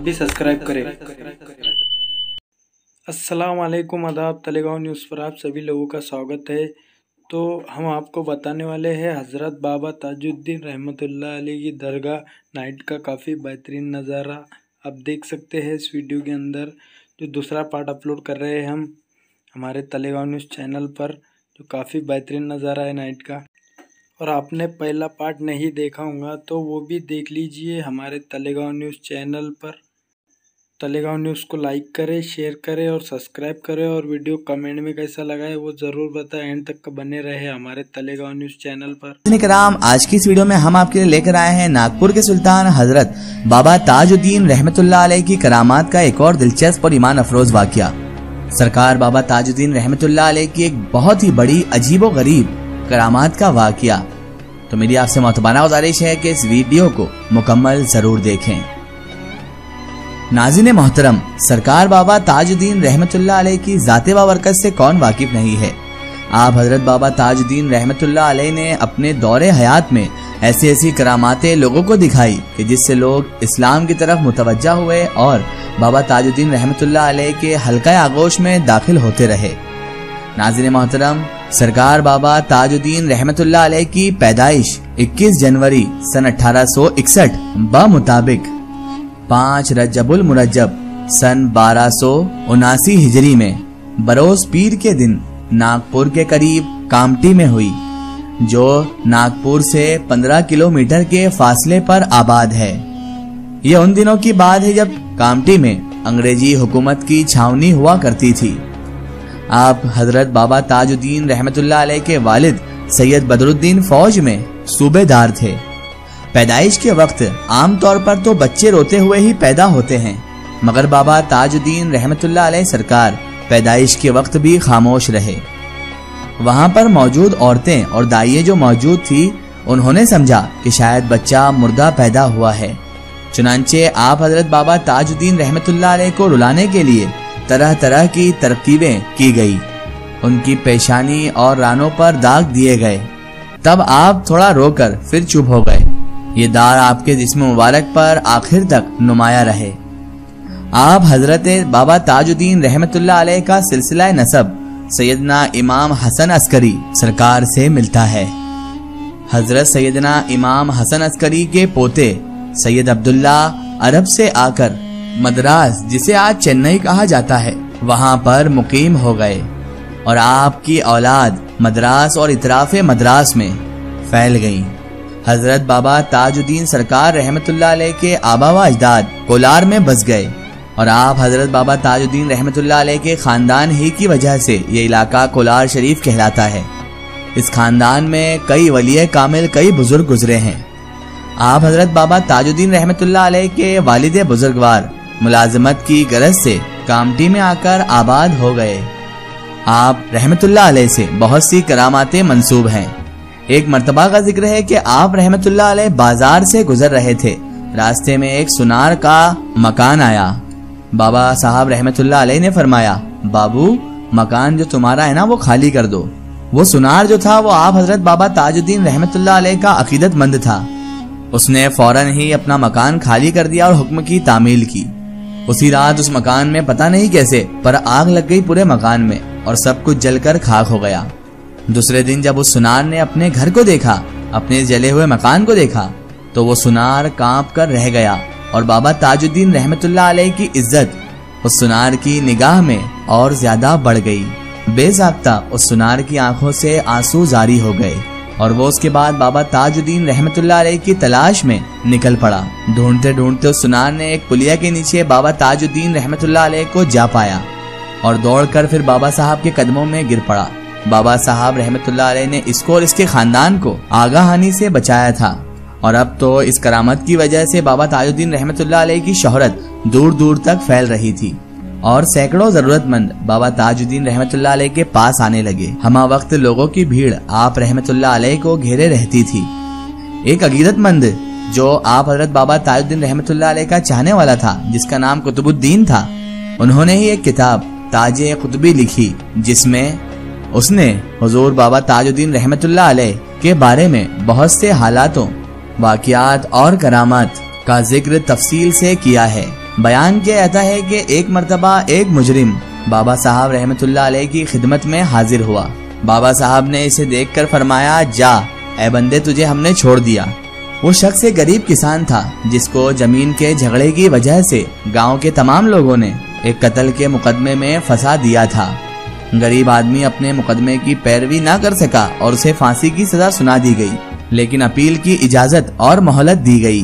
भी सब्सक्राइब करें। अस्सलाम वालेकुम, आदाब। तलेगांव न्यूज़ पर आप सभी लोगों का स्वागत है। तो हम आपको बताने वाले हैं हज़रत बाबा ताजुद्दीन रहमतुल्लाह अलैह की दरगाह नाइट का काफ़ी बेहतरीन नज़ारा आप देख सकते हैं इस वीडियो के अंदर। जो दूसरा पार्ट अपलोड कर रहे हैं हम हमारे तलेगांव न्यूज़ चैनल पर, जो काफ़ी बेहतरीन नज़ारा है नाइट का। और आपने पहला पार्ट नहीं देखा होगा तो वो भी देख लीजिए हमारे तलेगांव न्यूज़ चैनल पर। तलेगांव न्यूज़ को लाइक करें, शेयर करें और सब्सक्राइब करें। और वीडियो कमेंट में कैसा लगा है वो ज़रूर बताएं। एंड तक बने रहे हमारे तलेगांव न्यूज़ चैनल पर। कराम, आज की इस वीडियो में हम आपके लिए लेकर आए हैं नागपुर के सुल्तान हजरत बाबा ताजुद्दीन रहमतुल्लाह अलैह की करामात का एक और दिलचस्प और ईमान अफरोज वाकया। सरकार बाबा ताजुद्दीन रहमतुल्लाह अलैह की एक बहुत ही बड़ी अजीबो गरीब करामात का वाकया। तो मेरी आपसे मोहतबाना गुजारिश है कि इस वीडियो को मुकम्मल जरूर देखें। नाज़रीन मोहतरम, सरकार बाबा ताजुद्दीन रहमतुल्लाह अलैह की ज़ाते बाबरकत से कौन वाकिफ नहीं है। आप हजरत बाबा ताजुद्दीन रहमतुल्लाह अलैह ने अपने दौरे हयात में ऐसी ऐसी करामातें लोगों को दिखाई कि जिससे लोग इस्लाम की तरफ मुतवज्जा हुए और बाबा ताजुद्दीन रहमतुल्लाह अलैह के हल्का आगोश में दाखिल होते रहे। नाज़रीन मोहतरम, सरकार बाबा ताजुद्दीन रहमतुल्लाह अलैह की पैदाइश 21 जनवरी सन 1861 मुताबिक 5 रजबुल मुरज्जब सन 1279 हिजरी में बरोज पीर के दिन नागपुर के करीब कामटी में हुई, जो नागपुर से 15 किलोमीटर के फासले पर आबाद है। यह उन दिनों की बात है जब कामटी में अंग्रेजी हुकूमत की छावनी हुआ करती थी। आप हजरत बाबा ताजुद्दीन रहमतुल्लाह अलैह के वालिद सैयद बदरुद्दीन फौज में सूबेदार थे। पैदाइश के वक्त आमतौर पर तो बच्चे रोते हुए ही पैदा होते हैं, मगर बाबा ताजुद्दीन रहमतुल्लाह अलैह सरकार पैदाइश के वक्त भी खामोश रहे। वहां पर मौजूद औरतें और दाइयाँ जो मौजूद थी, उन्होंने समझा कि शायद बच्चा मुर्दा पैदा हुआ है। चुनांचे आप हजरत बाबा ताजुद्दीन रहमतुल्लाह अलैह को रुलाने के लिए तरह तरह की तरकीबें की गई। उनकी पेशानी और रानों पर दाग दिए गए। तब आप थोड़ा रोकर फिर चुप हो गए। ये दाग आपके जिस्म मुबारक पर आखिर तक नुमाया रहे। आप हजरत बाबा ताजुद्दीन रहमतुल्लाह अलैह का सिलसिला नसब सैयदना इमाम हसन अस्करी सरकार से मिलता है। हजरत सैयदना इमाम हसन अस्करी के पोते सैयद अब्दुल्ला अरब से आकर मद्रास, जिसे आज चेन्नई कहा जाता है, वहां पर मुकीम हो गए और आपकी औलाद मद्रास और इतराफे मद्रास में फैल गई। हजरत बाबा ताजुद्दीन सरकार रहमतुल्लाह अलैह के आबा व अजदाद कोलार में बस गए और आप हजरत बाबा ताजुद्दीन रहमतुल्लाह अलैह के खानदान ही की वजह से ये इलाका कोलार शरीफ कहलाता है। इस खानदान में कई वलिय कामिल, कई बुजुर्ग गुजरे हैं। आप हजरत बाबा ताजुद्दीन रहमतुल्लाह अलैह के वालिद बुजुर्गवार मुलाजमत की गरज से कामटी में आकर आबाद हो गए। आप रहमतुल्लाह अलैह से बहुत सी करामातें मंसूब हैं। एक मर्तबा का जिक्र है कि आप रहमतुल्लाह अलैह बाजार से गुजर रहे थे। रास्ते में एक सुनार का मकान आया। बाबा साहब रहमतुल्लाह अलैह ने फरमाया, बाबू, मकान जो तुम्हारा है ना वो खाली कर दो। वो सुनार जो था वो आप हजरत बाबा ताजुद्दीन रहमतुल्लाह अलैह का अकीदतमंद था। उसने फौरन ही अपना मकान खाली कर दिया और हुक्म की तामील की। उसी रात उस मकान में पता नहीं कैसे पर आग लग गई पूरे मकान में और सब कुछ जलकर खाक हो गया। दूसरे दिन जब उस सुनार ने अपने घर को देखा, अपने जले हुए मकान को देखा, तो वो सुनार कांप कर रह गया और बाबा ताजुद्दीन रहमतुल्लाह अलैह की इज्जत उस सुनार की निगाह में और ज्यादा बढ़ गई। बेज़ाब्ता उस सुनार की आंखों से आंसू जारी हो गए और वो उसके बाद बाबा ताजुद्दीन रहमतुल्लाह अलैह की तलाश में निकल पड़ा। ढूंढते ढूंढते उस सुनार ने एक पुलिया के नीचे बाबा ताजुद्दीन रहमतुल्लाह अलैह को जा पाया और दौड़कर फिर बाबा साहब के कदमों में गिर पड़ा। बाबा साहब रहमतुल्लाह अलैह ने इसको और इसके खानदान को आगाहानी से बचाया था और अब तो इस करामत की वजह से बाबा ताजुद्दीन रहमतुल्लाह अलैह की शोहरत दूर दूर तक फैल रही थी और सैकड़ों जरूरतमंद बाबा ताजुद्दीन रहमतुल्लाह अलैह के पास आने लगे। हमा वक्त लोगों की भीड़ आप रहमतुल्लाह अलैह को घेरे रहती थी। एक अकीदतमंद जो आप हजरत बाबा ताजुद्दीन रहमतुल्लाह अलैह का चाहने वाला था, जिसका नाम कुतुबुद्दीन था, उन्होंने ही एक किताब ताजे कुतुबी लिखी, जिसमें उसने हुजूर बाबा ताजुद्दीन रहमतुल्लाह अलैह के बारे में बहुत से हालातों, वाक़ियात और करामात का जिक्र तफसील से किया है। بیان کیا جاتا ہے کہ ایک مرتبہ ایک مجرم بابا صاحب رحمت اللہ علیہ کی خدمت میں حاضر ہوا۔ بابا صاحب نے اسے دیکھ کر فرمایا، جا اے بندے، تجھے ہم نے چھوڑ دیا۔ وہ شخص ایک غریب کسان تھا جس کو زمین کے جھگڑے کی وجہ سے گاؤں کے تمام لوگوں نے ایک قتل کے مقدمے میں پھنسا دیا تھا۔ غریب آدمی اپنے مقدمے کی پیروی نہ کر سکا اور اسے پھانسی کی سزا سنا دی گئی، لیکن اپیل کی اجازت اور مہلت دی گئی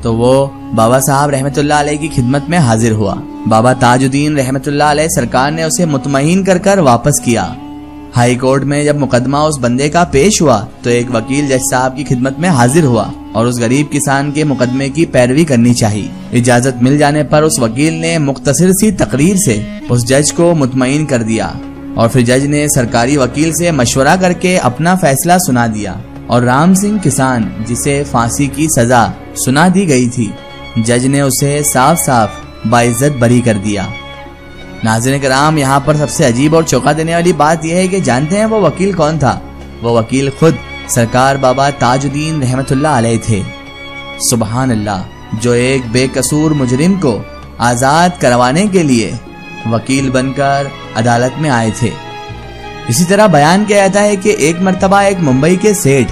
تو وہ بابا صاحب رحمت اللہ علیہ کی خدمت میں حاضر ہوا۔ بابا تاج الدین رحمت اللہ علیہ سرکار نے اسے مطمئن کر واپس کیا۔ ہائی کورٹ میں جب مقدمہ اس بندے کا پیش ہوا تو ایک وکیل جج صاحب کی خدمت میں حاضر ہوا اور اس غریب کسان کے مقدمے کی پیروی کرنی چاہی۔ اجازت مل جانے پر اس وکیل نے مختصر سی تقریر سے اس جج کو مطمئن کر دیا اور پھر جج نے سرکاری وکیل سے مشورہ کر کے اپنا فیصلہ سنا دیا اور رام سنگھ کسان جسے پھانسی کی سزا سنا دی گئی تھی، جج نے اسے صاف صاف باعزت بری کر دیا۔ ناظرین کرام، یہاں پر سب سے عجیب اور چونکا دینے والی بات یہ ہے کہ جانتے ہیں وہ وکیل کون تھا؟ وہ وکیل خود سرکار بابا تاج الدین رحمت اللہ علیہ تھے۔ سبحان اللہ، جو ایک بے قصور مجرم کو آزاد کروانے کے لیے وکیل بن کر عدالت میں آئے تھے۔ اسی طرح بیان کیا جاتا ہے کہ ایک مرتبہ ایک ممبئی کے سیٹھ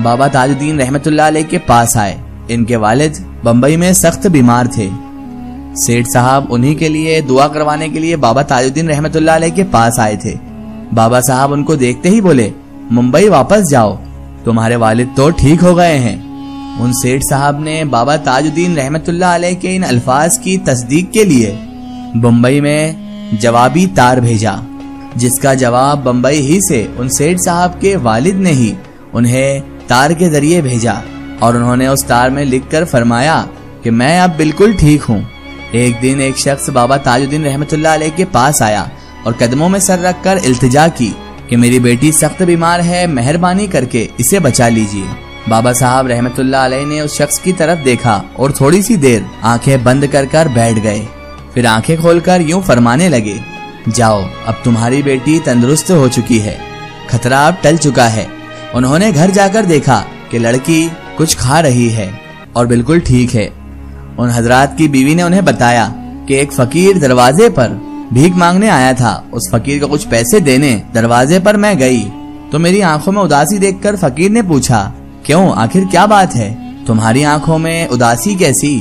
بابا تاج الدین رحمت اللہ علیہ کے پاس آئے۔ ان کے والد بمبئی میں سخت بیمار تھے۔ سیٹھ صاحب انہی کے لیے دعا کروانے کے لیے بابا تاج الدین رحمت اللہ علیہ کے پاس آئے تھے۔ بابا صاحب ان کو دیکھتے ہی بولے، ممبئی واپس جاؤ، تمہارے والد تو ٹھیک ہو گئے ہیں۔ ان سیٹھ صاحب نے بابا تاج الدین رحمت اللہ علیہ کے ان الفاظ کی تصدیق کے لیے بمبئی میں جوابی تار بھیجا، جس کا جواب بمبئی ہی سے ان سیٹھ صاحب کے والد نے ہی انہیں تار کے ذریعے بھیجا اور انہوں نے اس تار میں لکھ کر فرمایا کہ میں اب بالکل ٹھیک ہوں۔ ایک دن ایک شخص بابا تاج الدین رحمت اللہ علیہ کے پاس آیا اور قدموں میں سر رکھ کر التجا کی کہ میری بیٹی سخت بیمار ہے، مہربانی کر کے اسے بچا لیجیے۔ بابا صاحب رحمت اللہ علیہ نے اس شخص کی طرف دیکھا اور تھوڑی سی دیر آنکھیں بند کر بیٹھ گئے، پھر آنکھیں کھول کر یوں فرمانے لگے، جاؤ، اب تمہاری بیٹی تندرست ہو چکی ہے، خطرہ اب ٹل چکا ہے۔ انہوں نے گھر جا کر دیکھا کہ لڑکی کچھ کھا رہی ہے اور بالکل ٹھیک ہے۔ ان حضرات کی بیوی نے انہیں بتایا کہ ایک فقیر دروازے پر بھیک مانگنے آیا تھا، اس فقیر کو کچھ پیسے دینے دروازے پر میں گئی تو میری آنکھوں میں اداسی دیکھ کر فقیر نے پوچھا، کیوں، آخر کیا بات ہے، تمہاری آنکھوں میں اداسی کیسی؟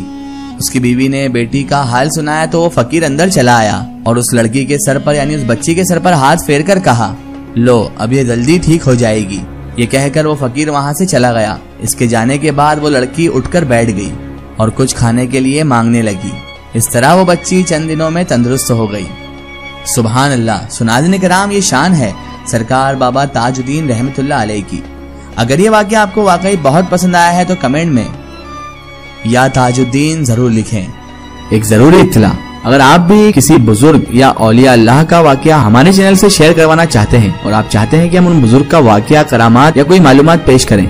اس کی بیوی نے بیٹی کا حال سنایا تو وہ فقیر اندر چلا آیا اور اس لڑکی کے سر پر یعنی اس بچی کے سر پر ہاتھ پھیر کر کہا، لو، اب یہ جلدی ٹھیک ہو جائے گی۔ یہ کہہ کر وہ فقیر وہاں سے چلا گیا۔ اس کے جانے کے بعد وہ لڑکی اٹھ کر بیٹھ گئی اور کچھ کھانے کے لیے مانگنے لگی۔ اس طرح وہ بچی چند دنوں میں تندرست ہو گئی۔ سبحان اللہ، سناظرین کرام، یہ شان ہے سرکار بابا تاج الدین رحمت اللہ علیہ کی۔ اگر یہ واقعہ آپ کو واقعی بہت پسند آیا ہے تو کمنٹ میں یا تاج الدین ضرور لکھیں۔ ایک ضروری اطلاع، اگر آپ بھی کسی بزرگ یا اولیاء اللہ کا واقعہ ہمارے چینل سے شیئر کروانا چاہتے ہیں اور آپ چاہتے ہیں کہ ہم ان بزرگ کا واقعہ، کرامات یا کوئی معلومات پیش کریں